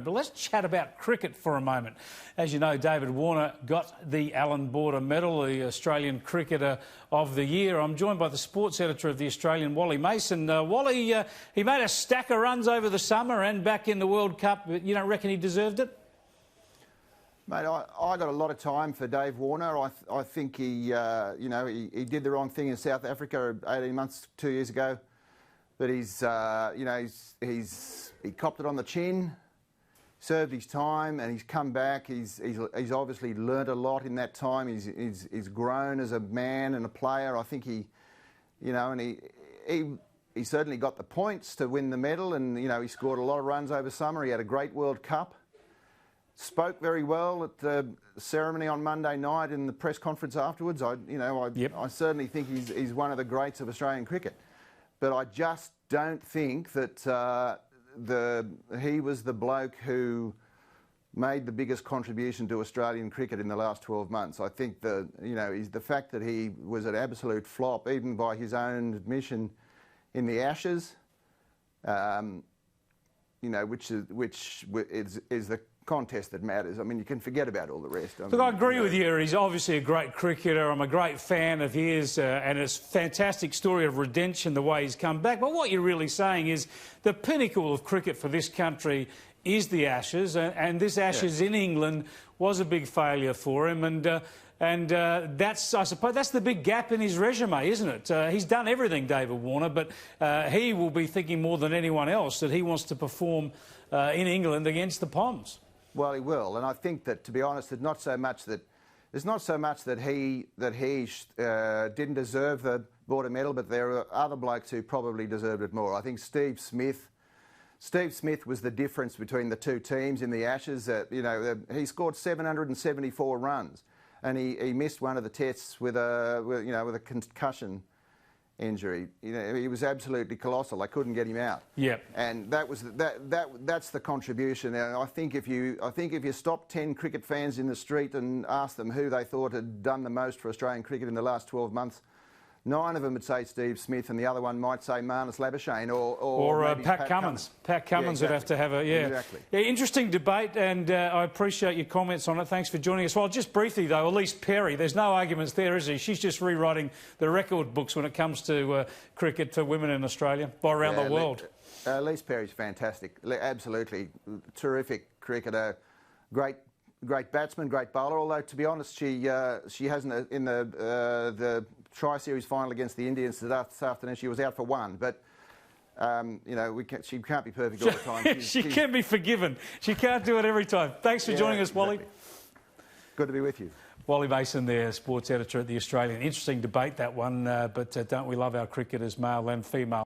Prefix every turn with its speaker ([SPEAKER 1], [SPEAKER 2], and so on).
[SPEAKER 1] But let's chat about cricket for a moment. As you know, David Warner got the Allan Border Medal, the Australian Cricketer of the Year. I'm joined by the sports editor of The Australian, Wally Mason. Wally, he made a stack of runs over the summer and back in the World Cup. You don't reckon he deserved it?
[SPEAKER 2] Mate, I got a lot of time for Dave Warner. I think he did the wrong thing in South Africa 18 months, 2 years ago. But he copped it on the chin, served his time, and he's come back. He's obviously learnt a lot in that time. He's grown as a man and a player. I think he certainly got the points to win the medal, and he scored a lot of runs over summer. He had a great World Cup. Spoke very well at the ceremony on Monday night in the press conference afterwards. I certainly think he's one of the greats of Australian cricket, but I just don't think that he was the bloke who made the biggest contribution to Australian cricket in the last 12 months. I think the fact that he was an absolute flop, even by his own admission, in the Ashes, which is the contest that matters. I mean, you can forget about all the rest.
[SPEAKER 1] Look, I agree with you. He's obviously a great cricketer. I'm a great fan of his, and it's a fantastic story of redemption, the way he's come back. But what you're really saying is the pinnacle of cricket for this country is the Ashes, and this Ashes in England was a big failure for him, and that's, I suppose, that's the big gap in his resume, isn't it? He's done everything, David Warner, but he will be thinking more than anyone else that he wants to perform in England against the Poms.
[SPEAKER 2] Well, he will, and I think that, to be honest, it's not so much that he didn't deserve the Border Medal, but there are other blokes who probably deserved it more. I think Steve Smith was the difference between the two teams in the Ashes. He scored 774 runs, and he missed one of the tests with a concussion injury. He was absolutely colossal. They couldn't get him out.
[SPEAKER 1] Yep.
[SPEAKER 2] And that's the contribution. And I think if you stop 10 cricket fans in the street and ask them who they thought had done the most for Australian cricket in the last 12 months, 9 of them would say Steve Smith, and the other one might say Marnus Labuschagne or
[SPEAKER 1] Pat Cummins. Pat Cummins would have to have a
[SPEAKER 2] Exactly.
[SPEAKER 1] Interesting debate, and I appreciate your comments on it. Thanks for joining us. Well, just briefly though, Elise Perry, there's no arguments there, is there? She's just rewriting the record books when it comes to cricket for women in Australia, around the world.
[SPEAKER 2] Elise Perry's fantastic, absolutely terrific cricketer, great batsman, great bowler. Although, to be honest, she hasn't in the Tri-Series final against the Indians this afternoon. She was out for one, but she can't be perfect all the time.
[SPEAKER 1] She can be forgiven. She can't do it every time. Thanks for joining us, Wally.
[SPEAKER 2] Good to be with you.
[SPEAKER 1] Wally Mason there, sports editor at The Australian. Interesting debate, that one, but don't we love our cricketers, male and female?